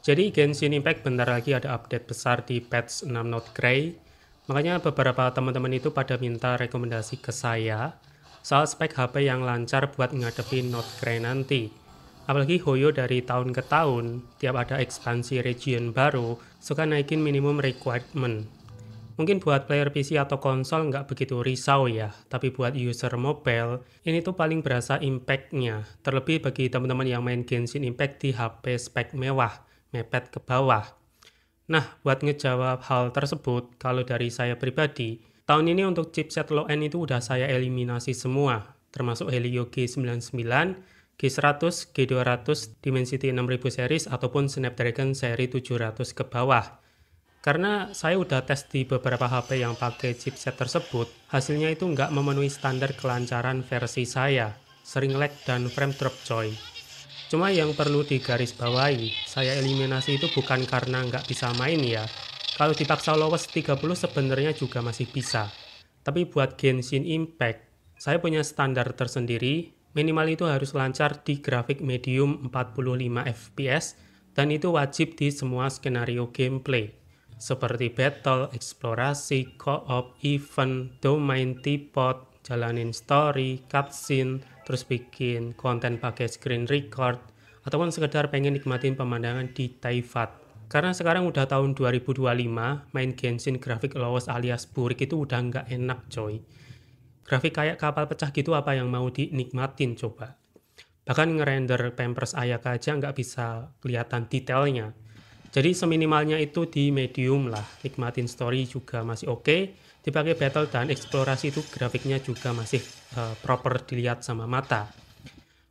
Jadi Genshin Impact bentar lagi ada update besar di patch 6 Note Grey. Makanya beberapa teman-teman itu pada minta rekomendasi ke saya soal spek HP yang lancar buat ngadepin Note Grey nanti. Apalagi Hoyo dari tahun ke tahun, tiap ada ekspansi region baru, suka naikin minimum requirement. Mungkin buat player PC atau konsol nggak begitu risau ya, tapi buat user mobile, ini tuh paling berasa impact-nya. Terlebih bagi teman-teman yang main Genshin Impact di HP spek mewah, mepet ke bawah. Nah, buat ngejawab hal tersebut, kalau dari saya pribadi, tahun ini untuk chipset low-end itu udah saya eliminasi semua, termasuk Helio G99, G100, G200, Dimensity 6000 series, ataupun Snapdragon seri 700 ke bawah. Karena saya udah tes di beberapa HP yang pakai chipset tersebut, hasilnya itu nggak memenuhi standar kelancaran versi saya, sering lag dan frame drop coy. Cuma yang perlu digarisbawahi, saya eliminasi itu bukan karena nggak bisa main ya. Kalau dipaksa lolos 30 sebenarnya juga masih bisa. Tapi buat Genshin Impact, saya punya standar tersendiri, minimal itu harus lancar di grafik medium 45 fps, dan itu wajib di semua skenario gameplay seperti battle, eksplorasi, co-op, event, domain, tipot, jalanin story, cutscene, terus bikin konten pakai screen record, ataupun sekedar pengen nikmatin pemandangan di Teyvat. Karena sekarang udah tahun 2025, main Genshin grafik lowes alias burik itu udah nggak enak coy. Grafik kayak kapal pecah gitu apa yang mau dinikmatin coba. Bahkan ngerender Pampers Ayaka aja nggak bisa kelihatan detailnya. Jadi seminimalnya itu di medium lah, nikmatin story juga masih oke, dipakai battle dan eksplorasi itu grafiknya juga masih proper dilihat sama mata.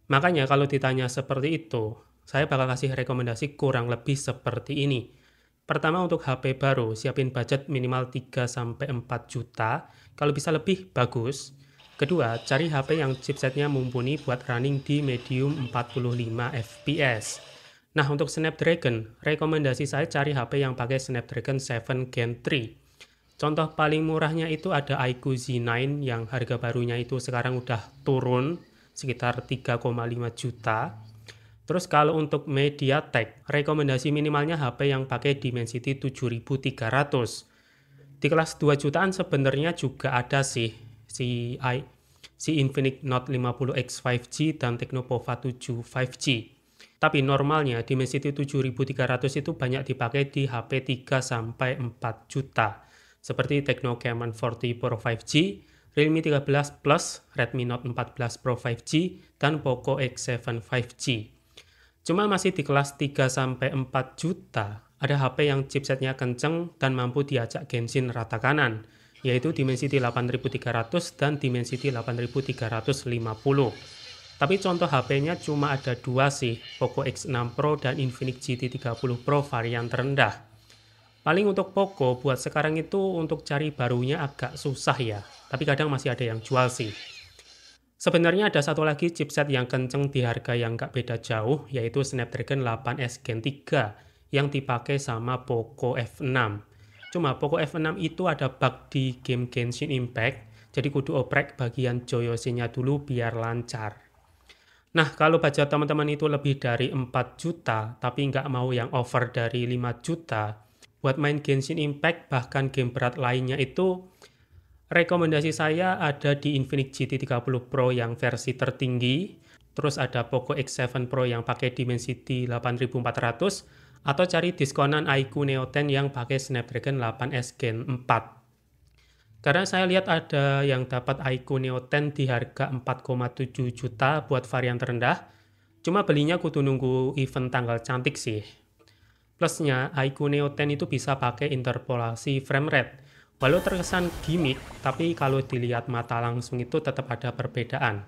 Makanya kalau ditanya seperti itu, saya bakal kasih rekomendasi kurang lebih seperti ini. Pertama untuk HP baru, siapin budget minimal 3-4 juta, kalau bisa lebih bagus. Kedua, cari HP yang chipsetnya mumpuni buat running di medium 45 fps. Nah, untuk Snapdragon, rekomendasi saya cari HP yang pakai Snapdragon 7 Gen 3. Contoh paling murahnya itu ada iQOO Z9 yang harga barunya itu sekarang udah turun sekitar 3,5 juta. Terus kalau untuk MediaTek, rekomendasi minimalnya HP yang pakai Dimensity 7300. Di kelas 2 jutaan sebenarnya juga ada sih si Infinix Note 50X 5G dan Tecnopova 7 5G. Tapi normalnya Dimensity 7300 itu banyak dipakai di HP 3-4 juta. Seperti Tecno Camon 40 Pro 5G, Realme 13 Plus, Redmi Note 14 Pro 5G, dan Poco X7 5G. Cuma masih di kelas 3-4 juta, ada HP yang chipsetnya kenceng dan mampu diajak Genshin rata kanan, yaitu Dimensity 8300 dan Dimensity 8350. Tapi contoh HP-nya cuma ada dua sih, Poco X6 Pro dan Infinix GT30 Pro varian terendah. Paling untuk Poco buat sekarang itu untuk cari barunya agak susah ya, tapi kadang masih ada yang jual sih. Sebenarnya ada satu lagi chipset yang kenceng di harga yang nggak beda jauh, yaitu Snapdragon 8S Gen 3 yang dipakai sama Poco F6. Cuma Poco F6 itu ada bug di game Genshin Impact, jadi kudu oprek bagian joystick-nya dulu biar lancar. Nah, kalau budget teman-teman itu lebih dari 4 juta, tapi nggak mau yang over dari 5 juta, buat main Genshin Impact, bahkan game berat lainnya itu, rekomendasi saya ada di Infinix GT30 Pro yang versi tertinggi, terus ada Poco X7 Pro yang pakai Dimensity 8400, atau cari diskonan iQOO Neo 10 yang pakai Snapdragon 8S Gen 4. Karena saya lihat ada yang dapat iQOO Neo 10 di harga 4,7 juta buat varian terendah, cuma belinya kudu nunggu event tanggal cantik sih. Plusnya, iQOO Neo 10 itu bisa pakai interpolasi frame rate. Walau terkesan gimmick, tapi kalau dilihat mata langsung itu tetap ada perbedaan.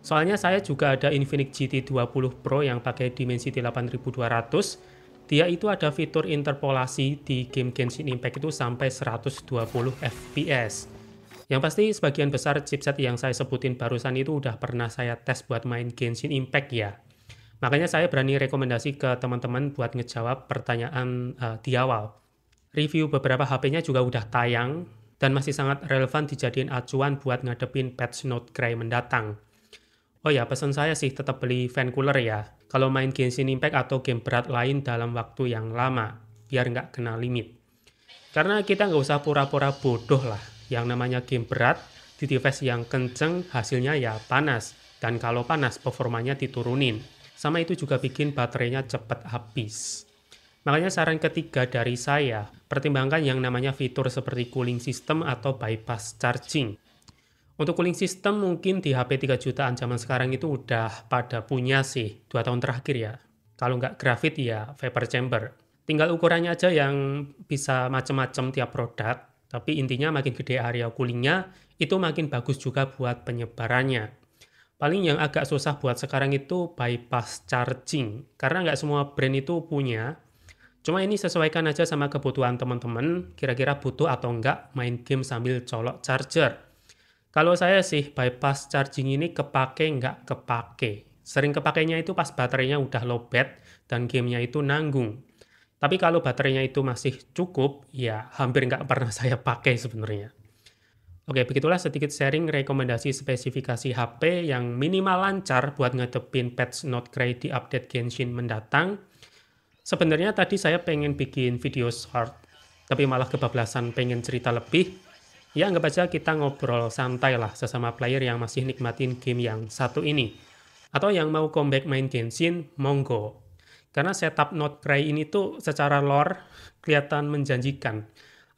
Soalnya saya juga ada Infinix GT20 Pro yang pakai Dimensity 8200, dia itu ada fitur interpolasi di game Genshin Impact itu sampai 120 fps. Yang pasti sebagian besar chipset yang saya sebutin barusan itu udah pernah saya tes buat main Genshin Impact ya. Makanya saya berani rekomendasi ke teman-teman buat ngejawab pertanyaan di awal. Review beberapa HP-nya juga udah tayang dan masih sangat relevan dijadiin acuan buat ngadepin patch Note Grey mendatang. Oh ya, pesan saya sih tetap beli fan cooler ya. kalau main Genshin Impact atau game berat lain dalam waktu yang lama, biar nggak kena limit. Karena kita nggak usah pura-pura bodoh lah, yang namanya game berat, di device yang kenceng hasilnya ya panas, dan kalau panas performanya diturunin. Sama itu juga bikin baterainya cepat habis. Makanya saran ketiga dari saya, pertimbangkan yang namanya fitur seperti cooling system atau bypass charging. Untuk cooling system mungkin di HP 3 jutaan zaman sekarang itu udah pada punya sih, 2 tahun terakhir ya. Kalau nggak Graphite ya vapor chamber. Tinggal ukurannya aja yang bisa macam-macam tiap produk, tapi intinya makin gede area coolingnya, itu makin bagus juga buat penyebarannya. Paling yang agak susah buat sekarang itu bypass charging, karena nggak semua brand itu punya. Cuma ini sesuaikan aja sama kebutuhan teman-teman, kira-kira butuh atau nggak main game sambil colok charger. Kalau saya sih, bypass charging ini kepake nggak kepake. Sering kepakainya itu pas baterainya udah lowbat dan gamenya itu nanggung. Tapi kalau baterainya itu masih cukup, ya hampir nggak pernah saya pakai sebenarnya. Oke, begitulah sedikit sharing rekomendasi spesifikasi HP yang minimal lancar buat ngadepin patch Not Grey di update Genshin mendatang. Sebenarnya tadi saya pengen bikin video short, tapi malah kebablasan pengen cerita lebih. Ya anggap aja kita ngobrol santai lah sesama player yang masih nikmatin game yang satu ini. Atau yang mau comeback main Genshin, monggo. Karena setup Not Grey ini tuh secara lore kelihatan menjanjikan.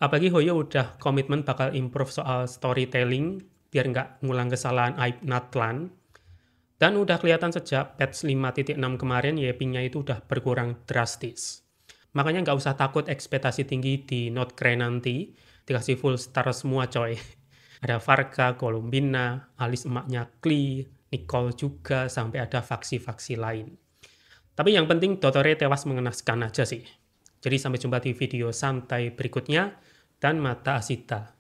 Apalagi Hoyo udah komitmen bakal improve soal storytelling, biar nggak ngulang kesalahan Aib Natlan. Dan udah kelihatan sejak patch 5.6 kemarin, YP-nya itu udah berkurang drastis. Makanya nggak usah takut ekspektasi tinggi di Not Grey nanti, dikasih full star semua coy. Ada Varka, Columbina, Alice emaknya Klee, Nicole juga, sampai ada faksi-faksi lain. Tapi yang penting Dotore tewas mengenaskan aja sih. Jadi sampai jumpa di video santai berikutnya, dan Mata Asita.